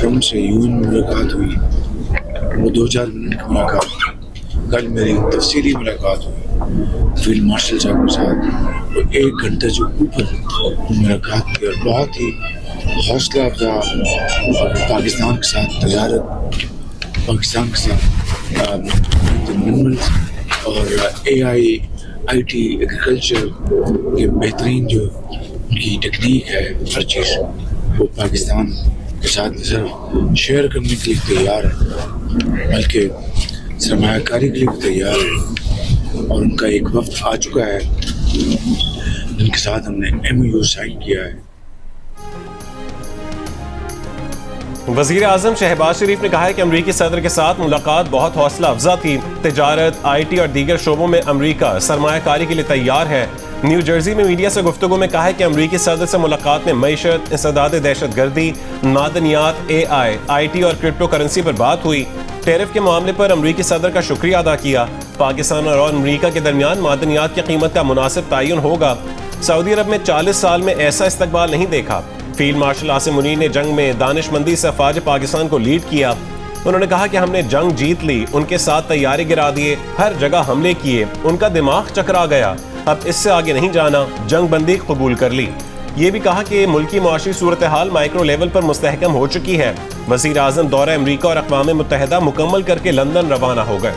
Trump से UN में मुलाकात हुई, वो 2-4 मिनट की मुलाकात। कल मेरी तफसीली मुलाकात हुई फील्ड मार्शल साहब के साथ, वो 1 घंटे से ऊपर मुलाकात की और बहुत ही हौसला अफजा पाकिस्तान के साथ तजारत, पाकिस्तान के साथ मिनरल्स और AI, IT, एग्रीकल्चर के बेहतरीन जो उनकी टेक्निक है, हर चीज़ वो पाकिस्तान के साथ न सिर्फ शेयर करने के लिए तैयार है बल्कि सरमायाकारी के लिए भी तैयार है। और उनका एक वक्त आ चुका है जिनके साथ हमने MOU साइन किया है। वज़ीर आज़म शहबाज शरीफ ने कहा है कि अमरीकी सदर के साथ मुलाकात बहुत हौसला अफजा थी। तिजारत, IT और दीगर शोबों में अमरीका सरमायाकारी के लिए तैयार है। न्यू जर्सी में मीडिया से गुफ्तगू में कहा है कि अमरीकी सदर से मुलाकात में मईशत, इंसदाद दहशत गर्दी, मादनियात, AI, IT और क्रिप्टो करेंसी पर बात हुई। टैरिफ के मामले पर अमरीकी सदर का शुक्रिया अदा किया। पाकिस्तान और अमरीका के दरमियान मादनियात की कीमत का मुनासिब तयन होगा। सऊदी अरब में 40 साल में ऐसा इस्तकबाल नहीं देखा। फील्ड मार्शल आसिम मुनीर ने जंग में दानिशमंदी से अफवाज पाकिस्तान को लीड किया। उन्होंने कहा कि हमने जंग जीत ली, उनके साथ तैयारी गिरा दिए, हर जगह हमले किए, उनका दिमाग चकरा गया, अब इससे आगे नहीं जाना, जंग बंदी कबूल कर ली। ये भी कहा कि मुल्की मुआशी सूरत हाल माइक्रो लेवल पर मुस्तहकम हो चुकी है। वज़ीर आज़म दौरा अमरीका और अक़वाम मुत्तहिदा मुकम्मल करके लंदन रवाना हो गए।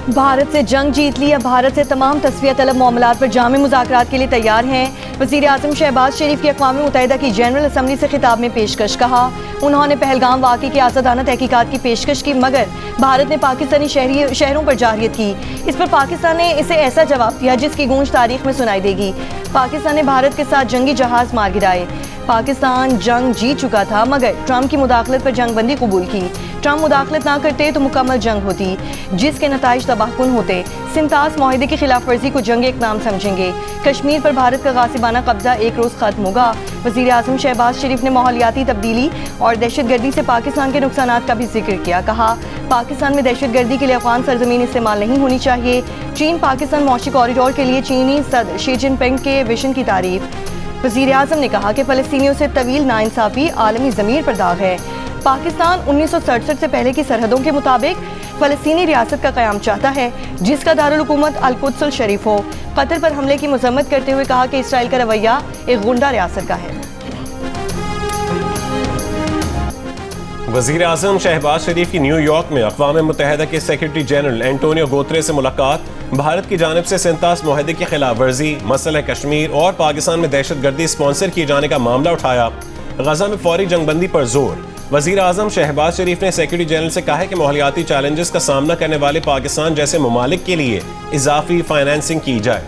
भारत से जंग जीत ली, अब भारत से तमाम तस्फिया तलब मामलात पर जामे मुज़ाकरात के लिए तैयार हैं। वज़ीर आज़म शहबाज शरीफ की अक़वाम मुत्तहिदा की जनरल असम्बली से खिताब में पेशकश कहा। उन्होंने पहलगाम वाक़े की आज़ादाना तहकीकात की पेशकश की, मगर भारत ने पाकिस्तानी शहरों पर जारियत की। इस पर पाकिस्तान ने इसे ऐसा जवाब दिया जिसकी गूंज तारीख में सुनाई देगी। पाकिस्तान ने भारत के साथ जंगी जहाज़ मार गिराए। पाकिस्तान जंग जीत चुका था मगर ट्रंप की मुदाखलत पर जंग बंदी कबूल की। ट्रंप मुदाखलत ना करते तो मुकम्मल जंग होती जिसके नताइज तबाहकुन होते। सिंतास माहिदे की खिलाफ वर्जी को जंग इक़दाम समझेंगे। कश्मीर पर भारत का गासिबाना कब्जा एक रोज़ खत्म होगा। वज़ीर आज़म शहबाज शरीफ ने माहौलियाती तब्दीली और दहशतगर्दी से पाकिस्तान के नुकसानात का भी जिक्र किया। कहा पाकिस्तान में दहशतगर्दी के लिए अफगान सरजमीन इस्तेमाल नहीं होनी चाहिए। चीन पाकिस्तान मौशी कॉरिडोर के लिए चीनी सदर शी जिनपिंग के विजन की तारीफ। वज़ीर आज़म ने कहा कि फ़लस्तीनियों से तवील नाइंसाफ़ी आलमी ज़मीर पर दाग है। पाकिस्तान 1967 से पहले की सरहदों के मुताबिक फ़लस्तीनी रियासत का क़याम चाहता है जिसका दारुल हुकूमत अल-कुद्स शरीफ हो। कतर पर हमले की मज़म्मत करते हुए कहा कि इसराइल का रवैया एक गुंडा रियासत का है। वज़ीर आज़म शहबाज शरीफ की न्यूयॉर्क में अक़वाम मुत्तहिदा के सेक्रेटरी जनरल एंटोनियो गुतेरेस से मुलाकात। भारत की जानिब से सिंतास मुआहदे की खिलाफ वर्जी, मसला कश्मीर और पाकिस्तान में दहशतगर्दी स्पॉन्सर किए जाने का मामला उठाया। गजा में फौरी जंगबंदी पर जोर। वज़ीर आज़म शहबाज शरीफ ने सेक्रेटरी जनरल से कहा है कि माहौलियाती चैलेंजेस का सामना करने वाले पाकिस्तान जैसे ममालिक के लिए इजाफी फाइनेंसिंग की जाए।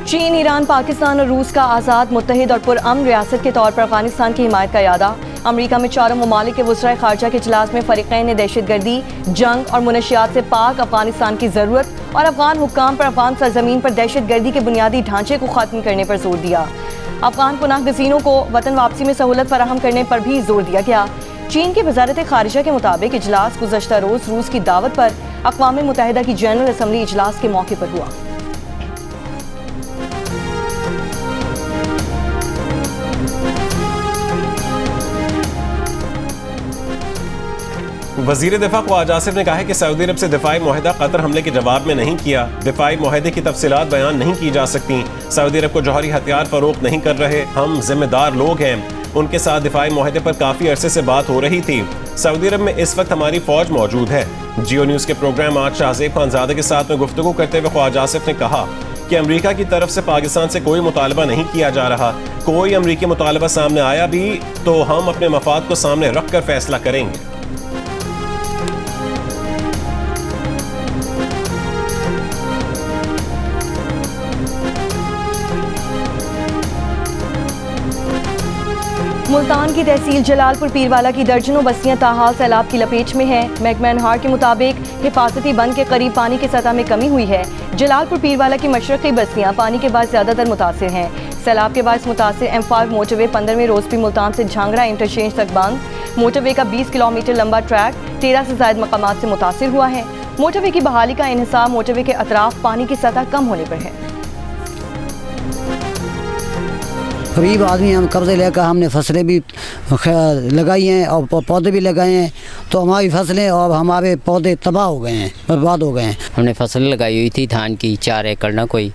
चीन, ईरान, पाकिस्तान और रूस का आज़ाद, मुत्तहिद और पुरअमन रियासत के तौर पर अफगानिस्तान की हिमायत का इरादा। अमरीका में चारों ममालिक के वज़राए ख़ारजा के इजलास में फ़रीक़ैन ने दहशतगर्दी, जंग और मुनशियात से पाक अफगानिस्तान की ज़रूरत और अफगान हुक्काम पर अफगान सरजमीन पर दहशतगर्दी के बुनियादी ढांचे को ख़त्म करने पर जोर दिया। अफगान पनाह गज़ीनों को वतन वापसी में सहूलत फराहम करने पर भी जोर दिया गया। चीन की वज़ारत ख़ारिजा के मुताबिक इजलास गुज़श्ता रोज़ रूस की दावत पर अक़वाम मुत्तहिदा की जनरल असम्बली इजलास के मौके पर हुआ। वज़ीर दिफा ख्वाजा आसिफ ने कहा है कि सऊदी अरब से दिफाई मुआहदा कतर हमले के जवाब में नहीं किया। दिफाई मुआहदे की तफसीलात बयान नहीं की जा सकती। सऊदी अरब को जौहरी हथियार फरोख्त नहीं कर रहे, हम जिम्मेदार लोग हैं। उनके साथ दिफाई मुआहदे पर काफ़ी अरसे से बात हो रही थी। सऊदी अरब में इस वक्त हमारी फौज मौजूद है। जियो न्यूज़ के प्रोग्राम आज शाहज़ेब खानज़ादा के साथ में गुफ्तगू करते हुए ख्वाजा आसिफ ने कहा कि अमरीका की तरफ से पाकिस्तान से कोई मुतालबा नहीं किया जा रहा। कोई अमरीकी मुतालबा सामने आया भी तो हम अपने मफाद को सामने रख कर फैसला करेंगे। मुल्तान की तहसील जलालपुर पीरवाला की दर्जनों बस्तियां ताहाल सैलाब की लपेट में हैं। मैकमैनहार के मुताबिक हिफाजती बंद के करीब पानी की सतह में कमी हुई है। जलालपुर पीरवाला की मशरक़ी बस्तियां पानी के बाद ज़्यादातर मुतासिर हैं। सैलाब के बायस मुतासिर M5 मोटरवे 15वें रोज भी मुल्तान से झांगड़ा इंटरचेंज तक बंद। मोटरवे का 20 किलोमीटर लंबा ट्रैक 13 से ज्यादा मकामात से मुतासिर हुआ है। मोटरवे की बहाली का इन्हिसार मोटरवे के अतराफ पानी की सतह कम होने पर है। गरीब आदमी हम कर्जे लेकर हमने फसलें भी लगाई हैं और पौधे भी लगाए हैं, तो हमारी फसलें और हमारे पौधे तबाह हो गए हैं, बर्बाद हो गए हैं। हमने फसल लगाई हुई थी धान की 4 एकड़ ना कोई,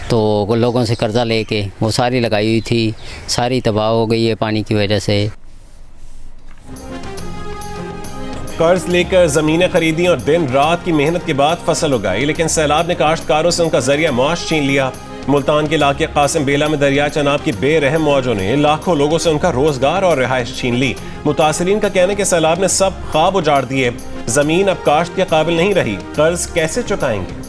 तो लोगों से कर्जा लेके वो सारी लगाई हुई थी, सारी तबाह हो गई है पानी की वजह से। कर्ज लेकर ज़मीनें खरीदी और दिन रात की मेहनत के बाद फसल उगाई, लेकिन सैलाब ने काश्तकारों से उनका जरिया माश छीन लिया। मुल्तान के इलाके कासिम बेला में दरिया चनाब की बेरहम मौजों ने लाखों लोगों से उनका रोजगार और रिहाइश छीन ली। मुतासिरीन का कहना है कि सैलाब ने सब ख्वाब उजाड़ दिए, जमीन अब काश्त के काबिल नहीं रही, कर्ज कैसे चुकाएंगे।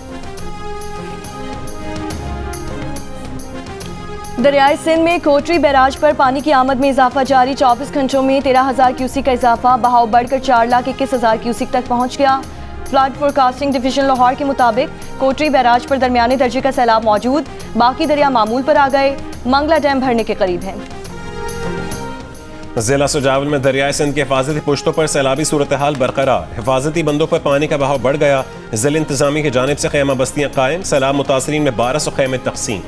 दरियाई सिंध में कोटरी बैराज पर पानी की आमद में इजाफा जारी। 24 घंटों में 13,000 क्यूसिक का इजाफा, बहाव बढ़कर 4,21,000 क्यूसिक तक पहुंच गया। फ्लड फोरकास्टिंग डिवीजन लाहौर के मुताबिक कोटरी बैराज पर दरमियाने दर्जे का सैलाब मौजूद, बाकी दरिया मामूल पर आ गए। मंगला डैम भरने के करीब है। जिला सुजावल में दरियाई सिंध की हिफाजती पुश्तों पर सैलाबी सूरत हाल बरकरार, हिफाजती बंदों पर पानी का बहाव बढ़ गया। जिला इंतजामी की जानिब से खैमा बस्तियां कायम, सैलाब मुतासरीन में 1200 खैमे तकसीम।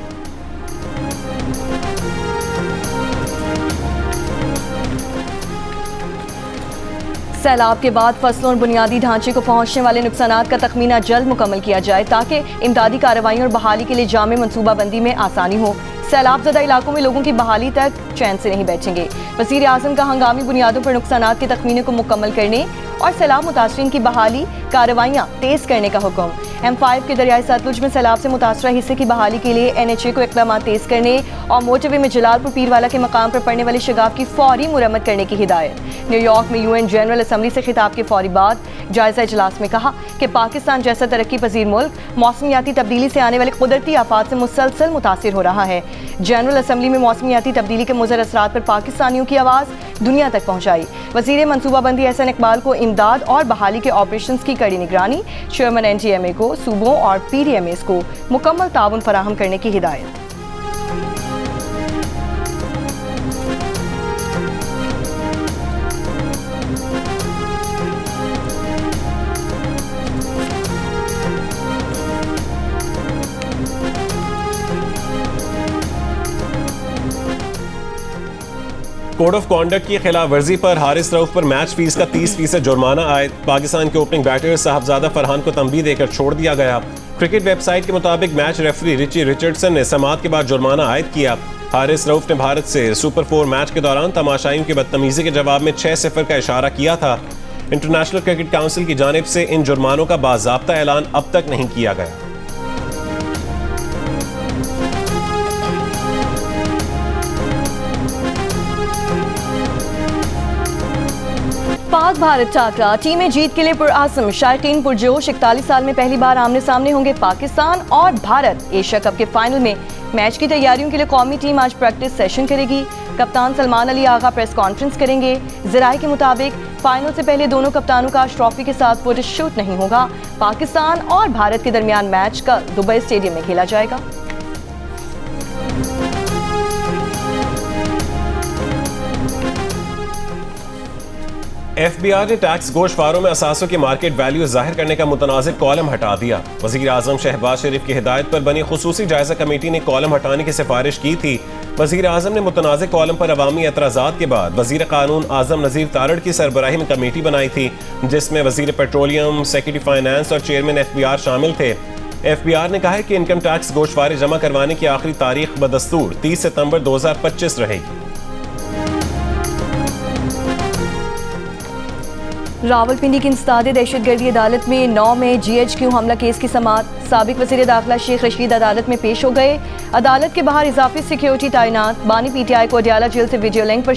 सैलाब के बाद फसलों और बुनियादी ढांचे को पहुंचने वाले नुकसानात का तखमीना जल्द मुकम्मल किया जाए ताकि इमदादी कार्रवाई और बहाली के लिए जामे मनसूबाबंदी में आसानी हो। सैलाब ज़दा इलाकों में लोगों की बहाली तक चैन से नहीं बैठेंगे। वज़ीर आज़म का हंगामी बुनियादों पर नुकसानात के तखमीने को मुकम्मल करने और सैलाब मुतासरीन की बहाली कार्रवाइयाँ तेज करने का हुक्म। M5 के दरियाई सतलुज में सैलाब से मुतासरा हिस्से की बहाली के लिए NHA को इक़दाम तेज करने और मोटरवे में जलालपुर पीरवाला के मकाम पर पड़ने वाले शगाफ की फौरी मुरम्मत करने की हिदायत। न्यूयॉर्क में UN जनरल असम्बली से खिताब के फौरी बाद जायजा इजलास में कहा कि पाकिस्तान जैसा तरक्की पजीर मुल्क मौसमियाती तब्दीली से आने वाले कुदरती आफात से मुसलसल मुतासिर हो रहा है। जनरल असम्बली में मौसमियाती तब्दीली के मुज़र असरात पर पाकिस्तानियों की आवाज़ दुनिया तक पहुँचाई। वज़ीर मनसूबाबंदी एहसन इकबाल को इमदाद और बहाली के ऑपरेशंस की कड़ी निगरानी, चेयरमैन NTMA को सूबों और PDMAs को मुकम्मल ताउन फराहम करने की हिदायत। कोड ऑफ कॉन्डक्ट की खिलाफ वर्जी पर हारिस रऊफ पर मैच फीस का 30% जुर्माना आयद। पाकिस्तान के ओपनिंग बैटर साहबजादा फरहान को तंबीह देकर छोड़ दिया गया। क्रिकेट वेबसाइट के मुताबिक मैच रेफरी रिची रिचर्डसन ने समाअत के बाद जुर्माना आयद किया। हारिस रऊफ ने भारत से सुपर 4 मैच के दौरान तमाशाइयों की बदतमीजी के जवाब में 6-0 का इशारा किया था। इंटरनेशनल क्रिकेट काउंसिल की जानिब से इन जुर्मानों का बाज़ाब्ता ऐलान अब तक नहीं किया गया। पाक भारत टाकरा, टीमें जीत के लिए पुरआज़म, शायकीन पुरजोश। 41 साल में पहली बार आमने सामने होंगे पाकिस्तान और भारत। एशिया कप के फाइनल में मैच की तैयारियों के लिए कौमी टीम आज प्रैक्टिस सेशन करेगी। कप्तान सलमान अली आगा प्रेस कॉन्फ्रेंस करेंगे। ज़राए के मुताबिक फाइनल से पहले दोनों कप्तानों का ट्रॉफी के साथ फोटोशूट नहीं होगा। पाकिस्तान और भारत के दरमियान मैच कल दुबई स्टेडियम में खेला जाएगा। FBI ने टैक्स गोशवारों में असासों की मार्केट वैल्यू जाहिर करने का मुतनाज़िर कॉलम हटा दिया। वज़ीर आज़म शहबाज शरीफ की हिदायत पर बनी खुसूसी जायजा कमेटी ने कॉलम हटाने की सिफारिश की थी। वज़ीर आज़म ने मुतनाज़िर कॉलम पर अवामी एतराज़ात के बाद वज़ीर कानून आज़म नज़ीर तारड़ की सरबराही में कमेटी बनाई थी, जिसमें वज़ीर पेट्रोलियम, सेक्रेटरी फाइनेंस और चेयरमैन FBI शामिल थे। FBI ने कहा है कि इनकम टैक्स गोशवारे जमा करवाने की आखिरी तारीख बदस्तूर 30 सितंबर 2025 रहेगी। रावलपिंडी की इंसदाद दहशतगर्दी अदालत में 9 में GHQ हमला केस की समाअत। साबिक वज़ीर दाखिला शेख रशीद अदालत में पेश हो गए। अदालत के बाहर इजाफी सिक्योरिटी तैनात। बानी PTI को अडियाला जेल से वीडियो लिंक पर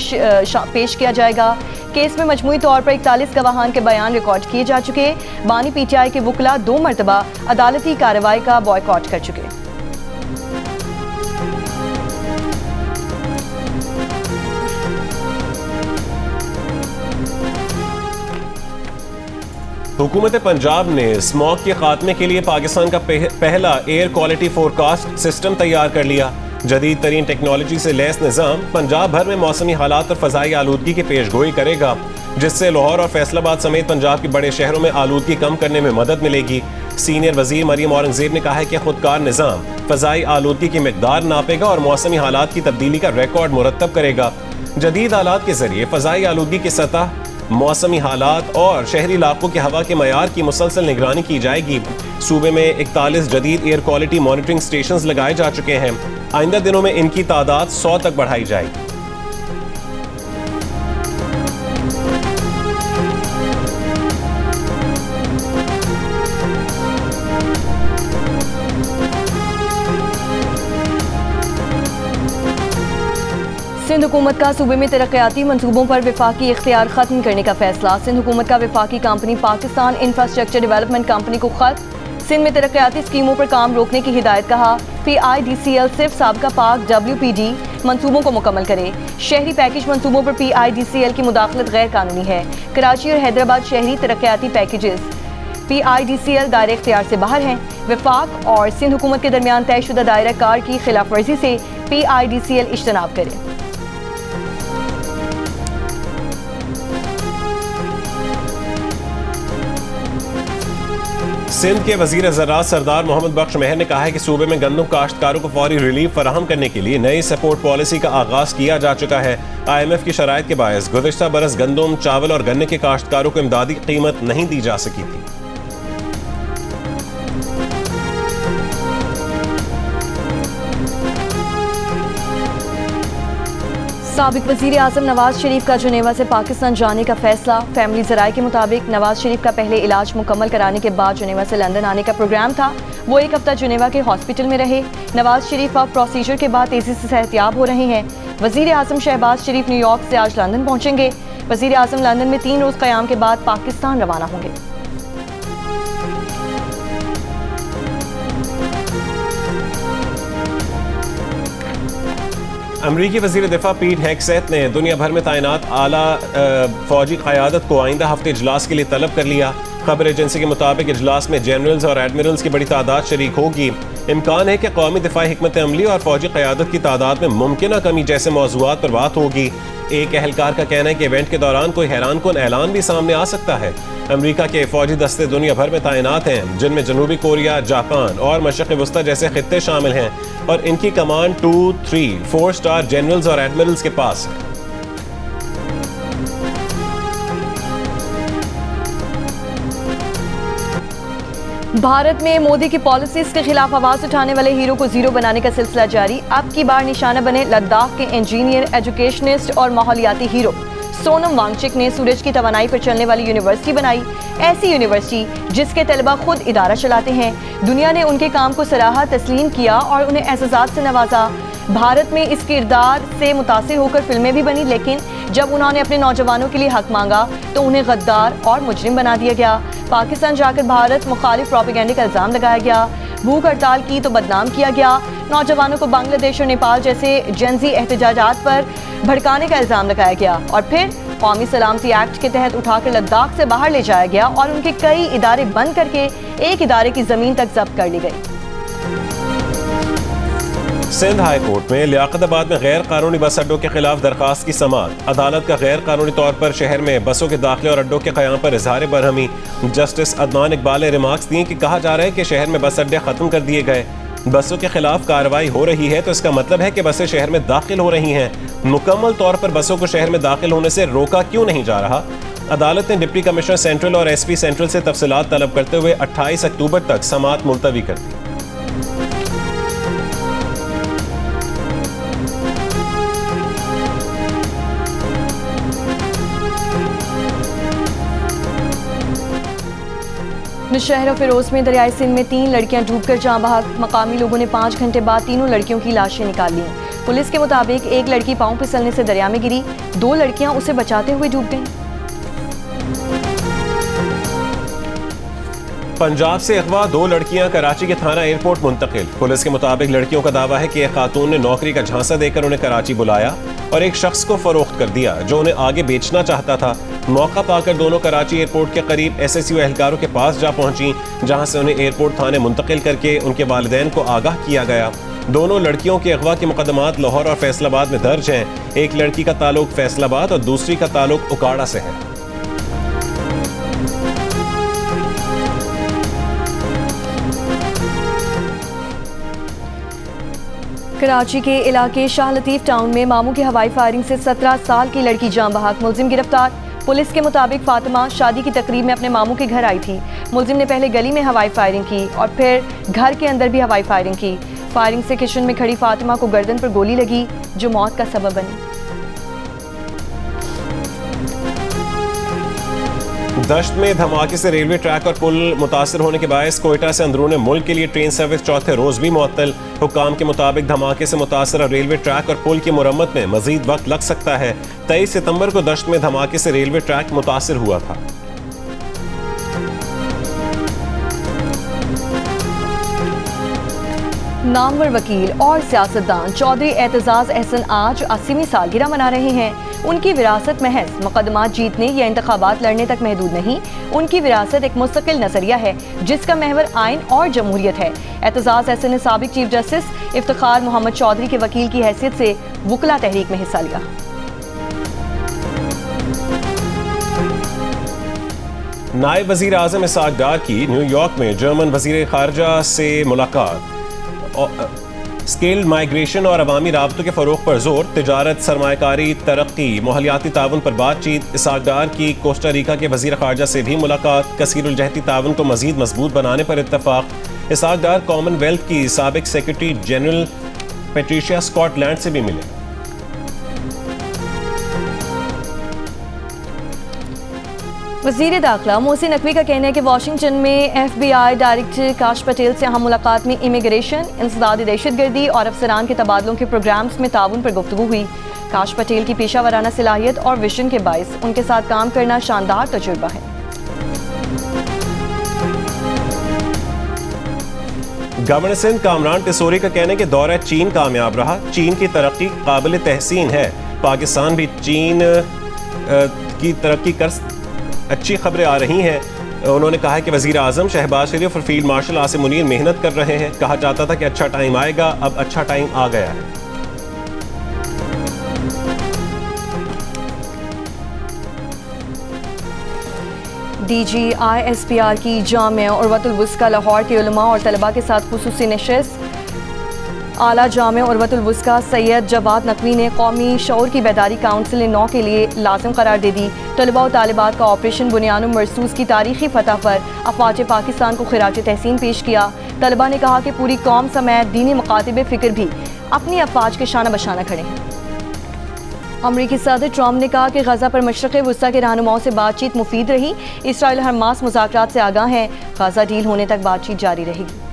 पेश किया जाएगा। केस में मजमूई तौर पर 41 गवाहान के बयान रिकॉर्ड किए जा चुके। बानी PTI के वकला 2 मरतबा अदालती कार्रवाई का बॉयकॉट कर चुके। हुकूमत पंजाब ने स्मॉग के खात्मे के लिए पाकिस्तान का पहला एयर क्वालिटी फोरकास्ट सिस्टम तैयार कर लिया। जदीद तरीन टेक्नोलॉजी से लैस निज़ाम पंजाब भर में मौसमी हालात और फ़ज़ाई आलूदगी की पेशगोई करेगा, जिससे लाहौर और फैसलाबाद समेत पंजाब के बड़े शहरों में आलूदगी कम करने में मदद मिलेगी। सीनियर वजीर मरियम औरंगजेब ने कहा है कि खुदकार निज़ाम फ़ज़ाई आलूदगी की मिकदार नापेगा और मौसमी हालात की तब्दीली का रिकॉर्ड मुरतब करेगा। जदीद आलात के जरिए फ़ज़ाई आलूदगी की सतह, मौसमी हालात और शहरी इलाकों के हवा के मयार की मुसलसल निगरानी की जाएगी। सूबे में 41 जदीद एयर क्वालिटी मॉनिटरिंग स्टेशंस लगाए जा चुके हैं। आइंदा दिनों में इनकी तादाद 100 तक बढ़ाई जाएगी। सिंध हुकूमत का सूबे में तरक्याती मंसूबों पर विफाकी इख्तियार खत्म करने का फैसला। सिंध हुकूमत का विफाकी company Pakistan infrastructure development company को खत। सिंध में तरक्याती स्कीमों पर काम रोकने की हिदायत। कहा PIDCL सिर्फ साबका पाक WPD मंसूबों को मुकम्मल करे। शहरी पैकेज मंसूबों पर PIDCL की मुदाखलत गैर कानूनी है। कराची और हैदराबाद शहरी तरक्याती पैकेजेस PIDCL दायरे इख्तियार से बाहर हैं। विफाक और सिंध हुकूमत के दरमियान तयशुदा दायरा कार की खिलाफ वर्जी से PIDCL इज्तनाब करे। सिंध के वजीर ज़राअत सरदार मोहम्मद बख्श मेहर ने कहा है कि सूबे में गंदम काश्तकारों को फौरी रिलीफ फराहम करने के लिए नई सपोर्ट पॉलिसी का आगाज किया जा चुका है। IMF की शराइत के बायस गुज़िश्ता बरस गंदम, चावल और गन्ने के काश्तकारों को इमदादी कीमत नहीं दी जा सकी थी। साबिक वज़ीर आज़म नवाज शरीफ का जुनेवा से पाकिस्तान जाने का फैसला। फैमिली ज़राए के मुताबिक नवाज शरीफ का पहले इलाज मुकम्मल कराने के बाद जुनेवा से लंदन आने का प्रोग्राम था। वो एक हफ्ता जुनेवा के हॉस्पिटल में रहे। नवाज शरीफ अब प्रोसीजर के बाद तेज़ी से सेहतियाब हो रहे हैं। वज़ीर आज़म शहबाज शरीफ न्यूयॉर्क से आज लंदन पहुँचेंगे। वज़ीर आज़म लंदन में 3 रोज़ क़याम के बाद पाकिस्तान रवाना होंगे। अमरीकी वज़ीर दिफा पीट हेगसेथ ने दुनिया भर में तैनात आला फौजी क़यादत को आइंदा हफ्ते इजलास के लिए तलब कर लिया। खबर एजेंसी के मुताबिक इजलास में जनरल्स और एडमिरल्स की बड़ी तादाद शरीक होगी। इम्कान है कि कौमी दिफाई हिकमत अमली और फौजी क़यादत की तादाद में मुमकिन कमी जैसे मौज़ूआत पर बात होगी। एक अहलकार का कहना है कि इवेंट के दौरान कोई हैरानकुन ऐलान भी सामने आ सकता है। अमरीका के फौजी दस्ते दुनिया भर में तैनात हैं, जिनमें जनूबी कोरिया, जापान और मशरक़ वस्ता जैसे खित्ते शामिल हैं और इनकी कमान 2, 3, 4 स्टार जनरल्स और एडमिरल्स के पास है। भारत में मोदी की पॉलिसीज के खिलाफ आवाज उठाने वाले हीरो को जीरो बनाने का सिलसिला जारी। अब की बार निशाना बने लद्दाख के इंजीनियर, एजुकेशनिस्ट और माहौलियाती हीरो। सोनम वांगचुक ने सूरज की तवानाई पर चलने वाली यूनिवर्सिटी बनाई। ऐसी यूनिवर्सिटी जिसके तलबा खुद इदारा चलाते हैं। दुनिया ने उनके काम को सराहा, तस्लीम किया और उन्हें एज़ाज़ात से नवाजा। भारत में इस किरदार से मुतासिर होकर फिल्में भी बनी, लेकिन जब उन्होंने अपने नौजवानों के लिए हक मांगा तो उन्हें गद्दार और मुजरिम बना दिया गया। पाकिस्तान जाकर भारत मुखालिफ प्रोपेगेंडे का इल्ज़ाम लगाया गया। भूख हड़ताल की तो बदनाम किया गया। नौजवानों को बांग्लादेश और नेपाल जैसे जनजी एहतजाजात पर भड़काने का इल्ज़ाम लगाया गया और फिर कौमी सलामती एक्ट के तहत उठाकर लद्दाख से बाहर ले जाया गया और उनके कई इदारे बंद करके एक इदारे की ज़मीन तक जब्त कर ली गई। सिंध हाई कोर्ट में लियाकताबाद में गैर कानूनी बस अड्डों के खिलाफ दरखास्त की समाअत। अदालत का गैर कानूनी तौर पर शहर में बसों के दाखिले और अड्डों के क़याम पर इजहार बरहमी। जस्टिस अदनान इकबाल ने रिमार्क्स दिए कि कहा जा रहा है कि शहर में बस अड्डे खत्म कर दिए गए। बसों के खिलाफ कार्रवाई हो रही है तो इसका मतलब है कि बसें शहर में दाखिल हो रही हैं। मुकम्मल तौर पर बसों को शहर में दाखिल होने से रोका क्यों नहीं जा रहा? अदालत ने डिप्टी कमिश्नर सेंट्रल और SP सेंट्रल से तफसीलात तलब करते हुए 28 अक्टूबर तक समाअत मुलतवी कर दी। नौशहरा फिरोज में दरियाई सिंध में 3 लड़कियां डूबकर जाँ बहक। मकामी लोगों ने 5 घंटे बाद तीनों लड़कियों की लाशें निकाल लीं। पुलिस के मुताबिक एक लड़की पांव फिसलने से दरिया में गिरी, 2 लड़कियां उसे बचाते हुए डूब गईं। पंजाब से अगवा 2 लड़कियां कराची के थाना एयरपोर्ट मुंतकिल। पुलिस के मुताबिक लड़कियों का दावा है कि एक खातून ने नौकरी का झांसा देकर उन्हें कराची बुलाया और एक शख्स को फरोख्त कर दिया जो उन्हें आगे बेचना चाहता था। मौका पाकर दोनों कराची एयरपोर्ट के करीब SSU एहलकारों के पास जा पहुंची, जहां से उन्हें एयरपोर्ट थाने मुंतकिल करके उनके वालिदैन को आगाह किया गया। दोनों लड़कियों के अगवा के मुकदमात लाहौर और फैसलाबाद में दर्ज हैं। एक लड़की का ताल्लुक फैसलाबाद और दूसरी का ताल्लुक उकाड़ा से है। कराची के इलाके शाह लतीफ टाउन में मामू की हवाई फायरिंग से 17 साल की लड़की जान बहक, मुलजिम गिरफ्तार। पुलिस के मुताबिक फातिमा शादी की तकरीब में अपने मामू के घर आई थी। मुलजिम ने पहले गली में हवाई फायरिंग की और फिर घर के अंदर भी हवाई फायरिंग की। फायरिंग से किचन में खड़ी फातिमा को गर्दन पर गोली लगी जो मौत का सबब बनी। दश्त में धमाके से रेलवे ट्रैक और पुल मुतासर होने के बायस कोयटा से अंदरूनी मुल्क के लिए ट्रेन सर्विस चौथे रोज भी मुअत्तल। हुक्काम के मुताबिक धमाके से मुतासर रेलवे ट्रैक और पुल की मुरम्मत में मजीद वक्त लग सकता है। 23 सितंबर को दश्त में धमाके से रेलवे ट्रैक मुतासर हुआ था। नामवर वकील और सियासतदान चौधरी एतजाज अहसन आज 80वीं सालगिरह मना रहे हैं। उनकी विरासत महज मुकदमात जीतने या इंतखाबात लड़ने तक महदूद नहीं, उनकी विरासत एक मुस्तकिल नजरिया है जिसका महवर आइन और जमहूरियत है। एतजाज अहसन ने साबिक चीफ जस्टिस इफ्तिखार मोहम्मद चौधरी के वकील की हैसियत से वुकला तहरीक में हिस्सा लिया। नायब वजीर आजम इसहाक डार की न्यूयॉर्क में जर्मन वजीर खारजा से मुलाकात। स्किल्ड माइग्रेशन और अवामी राबतों के फ़रोग़ पर जोर, तिजारत, सरमायाकारी, तरक्की, माहौलियाती ताउन पर बातचीत। इसहाक डार की कोस्टा रिका के वज़ीर ख़ारजा से भी मुलाकात। कसीरुल-जहती ताउन को मज़ीद मजबूत बनाने पर इत्तफ़ाक़। इसहाक डार कॉमनवेल्थ की साबिक सेक्रेटरी जनरल पैट्रिशिया स्कॉटलैंड से भी मिले। वज़ीर दाखिला मोहसिन नकवी का कहना है कि वाशिंगटन में FBI डायरेक्टर काश पटेल से अहम मुलाकात में इमिग्रेशन, इंसदादी दहशतगर्दी और अफसरान के तबादलों के प्रोग्राम्स में ताउन पर गुफ्तगू हुई। काश पटेल की पेशा वराना सलाहियत और विजन के बायस उनके साथ काम करना शानदार तजुर्बा है। गवर्नर सिंध कामरान टिसोरी का कहना है कि दौरा चीन कामयाब रहा। चीन की तरक्की काबिल तहसीन है। पाकिस्तान भी चीन की तरक्की कर अच्छी खबरें आ रही हैं। उन्होंने कहा कि वज़ीर आज़म शहबाज शरीफ और फील्ड मार्शल आसिम मुनीर मेहनत कर रहे हैं। कहा जाता था कि अच्छा टाइम आएगा, अब अच्छा टाइम आ गया है। DGISPR की जामिया उर्वतुल वुस्का लाहौर के उलमा और तलबा के साथ खुसूसी नशिस्त। आला जामिया उर्वतुल वुस्का सैयद जवाद नकवी ने कौमी शऊर की बेदारी काउंसिल 9 के लिए लाजिम करार दे दी। तलबा और तालिबात का ऑपरेशन बुनियानुम मरसूस की तारीखी फतह पर अफवाज पाकिस्तान को खिराज तहसीन पेश किया। तलबा ने कहा कि पूरी कौम समेत दीनी मकातिब फ़िक्र भी अपनी अफवाज के शाना बशाना खड़े हैं। अमरीकी सदर ट्रम्प ने कहा कि गजा पर मशरक़ वस्ता के रहनुमाओं से बातचीत मुफीद रही। इसराइल हमास मुज़ाकरात से आगाह है। गजा डील होने तक बातचीत जारी रहेगी।